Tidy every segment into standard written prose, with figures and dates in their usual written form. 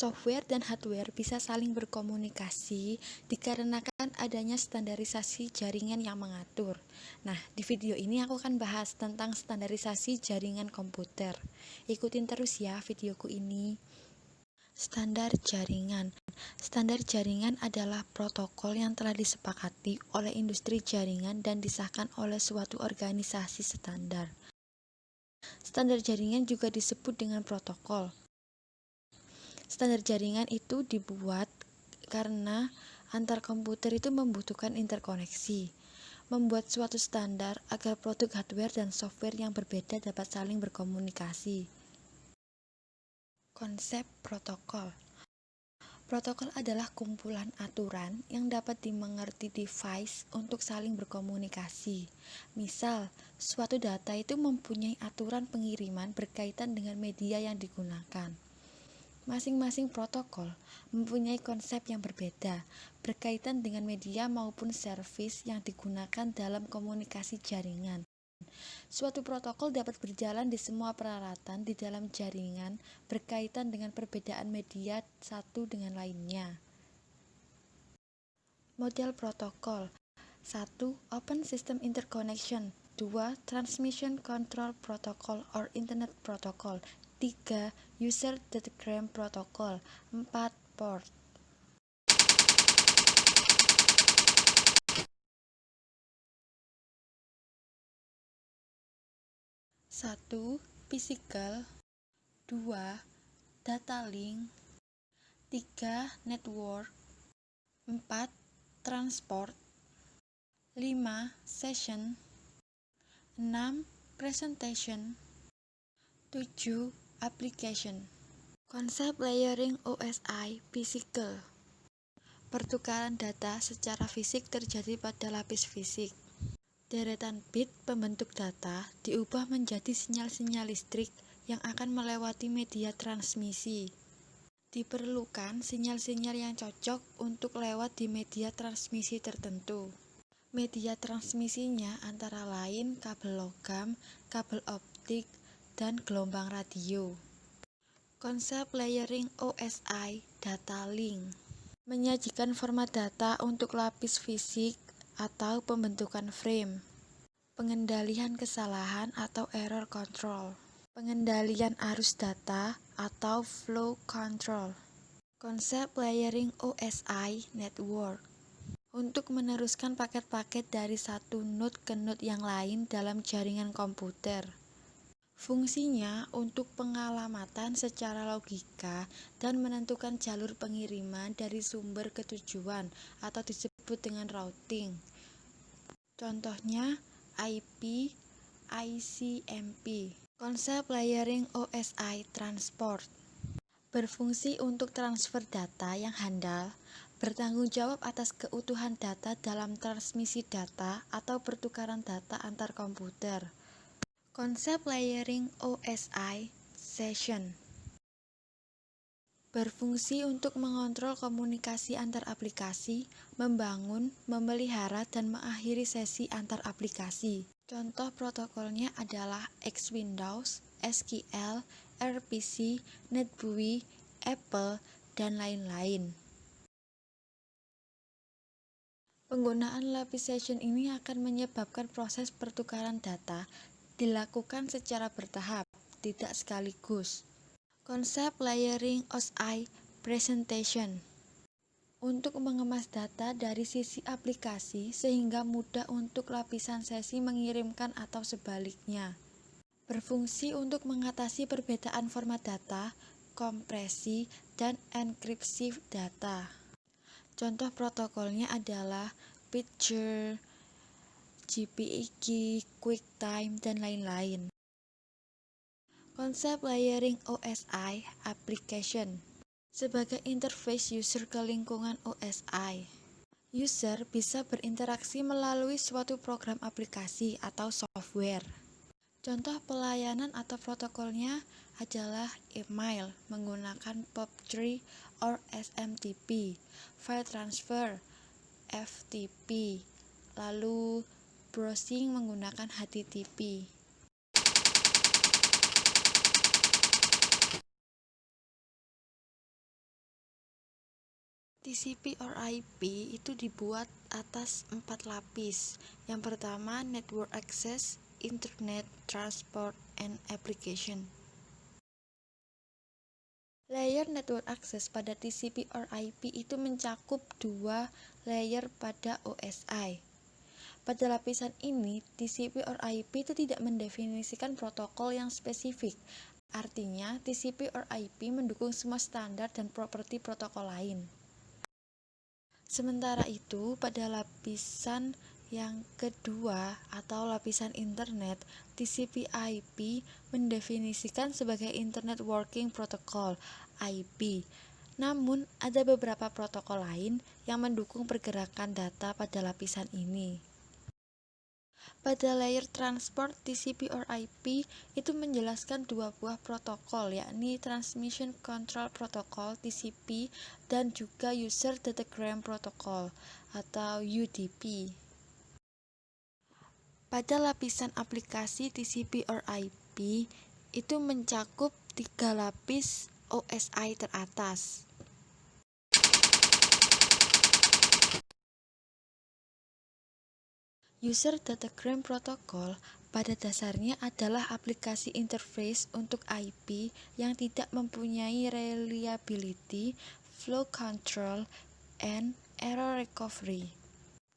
Software dan hardware bisa saling berkomunikasi dikarenakan adanya standarisasi jaringan yang mengatur. Nah, di video ini aku akan bahas tentang standarisasi jaringan komputer. Ikutin terus ya videoku ini. Standar jaringan. Standar jaringan adalah protokol yang telah disepakati oleh industri jaringan dan disahkan oleh suatu organisasi standar. Standar jaringan juga disebut dengan protokol. Standar jaringan itu dibuat karena antar komputer itu membutuhkan interkoneksi. Membuat suatu standar agar produk hardware dan software yang berbeda dapat saling berkomunikasi. Konsep protokol. Protokol adalah kumpulan aturan yang dapat dimengerti device untuk saling berkomunikasi. Misal, suatu data itu mempunyai aturan pengiriman berkaitan dengan media yang digunakan. Masing-masing protokol mempunyai konsep yang berbeda berkaitan dengan media maupun service yang digunakan dalam komunikasi jaringan. Suatu protokol dapat berjalan di semua peralatan di dalam jaringan berkaitan dengan perbedaan media satu dengan lainnya. Model protokol 1. Open System Interconnection 2. Transmission Control Protocol or Internet Protocol 3. User Datagram Protocol 4. Port 1. Physical 2. Data link 3. Network 4. Transport 5. Session 6. Presentation 7. Application. Konsep layering OSI physical. Pertukaran data secara fisik terjadi pada lapis fisik. Deretan bit pembentuk data diubah menjadi sinyal-sinyal listrik yang akan melewati media transmisi. Diperlukan sinyal-sinyal yang cocok untuk lewat di media transmisi tertentu. Media transmisinya antara lain kabel logam, kabel optik, dan gelombang radio. Konsep layering OSI data link. Menyajikan format data untuk lapis fisik atau pembentukan frame. Pengendalian kesalahan atau error control. Pengendalian arus data atau flow control. Konsep layering OSI network. Untuk meneruskan paket-paket dari satu node ke node yang lain dalam jaringan komputer. Fungsinya untuk pengalamatan secara logika dan menentukan jalur pengiriman dari sumber ke tujuan atau disebut dengan routing. Contohnya IP, ICMP. Konsep layering OSI transport. Berfungsi untuk transfer data yang handal, bertanggung jawab atas keutuhan data dalam transmisi data atau pertukaran data antar komputer. Konsep layering OSI session. Berfungsi untuk mengontrol komunikasi antar aplikasi, membangun, memelihara, dan mengakhiri sesi antar aplikasi. Contoh protokolnya adalah X-Windows, SQL, RPC, NetBEUI, Apple, dan lain-lain. Penggunaan lapis session ini akan menyebabkan proses pertukaran data dilakukan secara bertahap, tidak sekaligus. Konsep layering OSI presentation. Untuk mengemas data dari sisi aplikasi sehingga mudah untuk lapisan sesi mengirimkan atau sebaliknya. Berfungsi untuk mengatasi perbedaan format data, kompresi, dan enkripsi data. Contoh protokolnya adalah Picture, JPEG, QuickTime, dan lain-lain. Konsep layering OSI application. Sebagai interface user ke lingkungan OSI, user bisa berinteraksi melalui suatu program aplikasi atau software. Contoh pelayanan atau protokolnya adalah email menggunakan POP3 or SMTP, file transfer, FTP, lalu browsing menggunakan HTTP. TCP or IP itu dibuat atas 4 lapis. Yang pertama, Network Access, Internet, Transport, and Application. Layer Network Access pada TCP or IP itu mencakup 2 layer pada OSI. Pada lapisan ini, TCP or IP itu tidak mendefinisikan protokol yang spesifik. Artinya, TCP or IP mendukung semua standar dan properti protokol lain. Sementara itu, pada lapisan yang kedua atau lapisan internet, TCP/IP mendefinisikan sebagai Internet Working Protocol (IP). Namun, ada beberapa protokol lain yang mendukung pergerakan data pada lapisan ini. Pada layer transport, TCP or IP itu menjelaskan 2 buah protokol, yakni Transmission Control Protocol (TCP) dan juga User Datagram Protocol atau UDP. Pada lapisan aplikasi, TCP or IP itu mencakup 3 lapis OSI teratas. User Datagram Protocol pada dasarnya adalah aplikasi interface untuk IP yang tidak mempunyai reliability, flow control, and error recovery.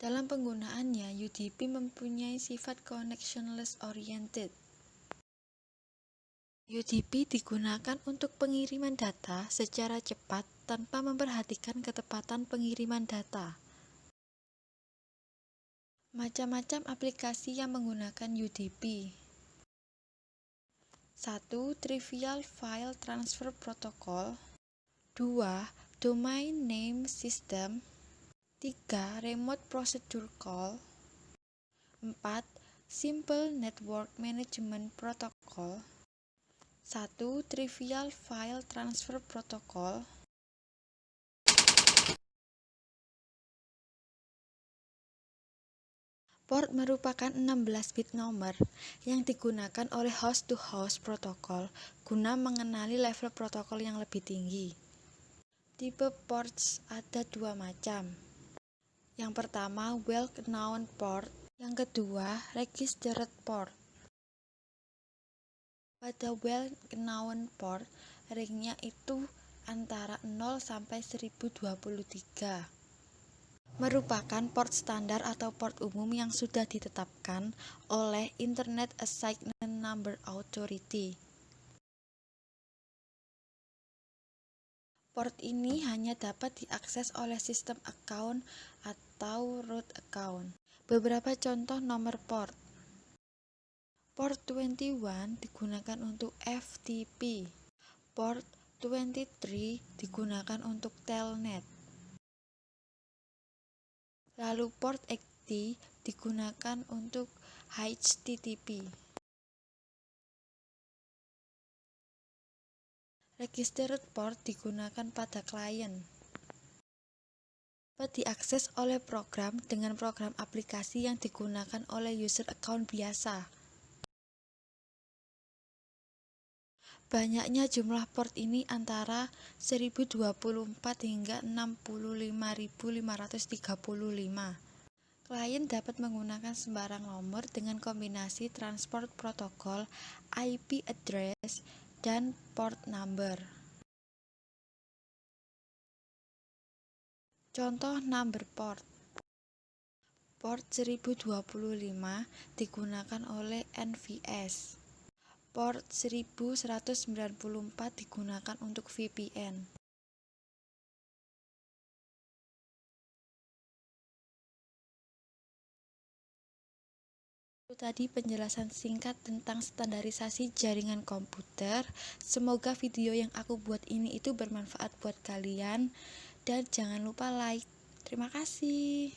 Dalam penggunaannya, UDP mempunyai sifat connectionless oriented. UDP digunakan untuk pengiriman data secara cepat tanpa memperhatikan ketepatan pengiriman data. Macam-macam aplikasi yang menggunakan UDP. 1. Trivial File Transfer Protocol. 2. Domain Name System. 3. Remote Procedure Call. 4. Simple Network Management Protocol. 1. Trivial File Transfer Protocol. Port merupakan 16-bit nomor yang digunakan oleh host-to-host protokol guna mengenali level protokol yang lebih tinggi. Tipe ports ada 2 macam. Yang pertama, well-known port. Yang kedua, registered port. Pada well-known port, ringnya itu antara 0 sampai 1023. Merupakan port standar atau port umum yang sudah ditetapkan oleh Internet Assignment Number Authority. Port ini hanya dapat diakses oleh sistem account atau root account. Beberapa contoh nomor port. Port 21 digunakan untuk FTP. Port 23 digunakan untuk Telnet. Lalu port 80 digunakan untuk HTTP. Registered port digunakan pada klien. Dapat diakses oleh program dengan program aplikasi yang digunakan oleh user account biasa. Banyaknya jumlah port ini antara 1024 hingga 65.535. Klien dapat menggunakan sembarang nomor dengan kombinasi transport protokol, IP address, dan port number. Contoh number port. Port 1025 digunakan oleh NVS. Port 1194 digunakan untuk VPN. Itu tadi penjelasan singkat tentang standarisasi jaringan komputer. Semoga video yang aku buat ini itu bermanfaat buat kalian dan jangan lupa like. Terima kasih.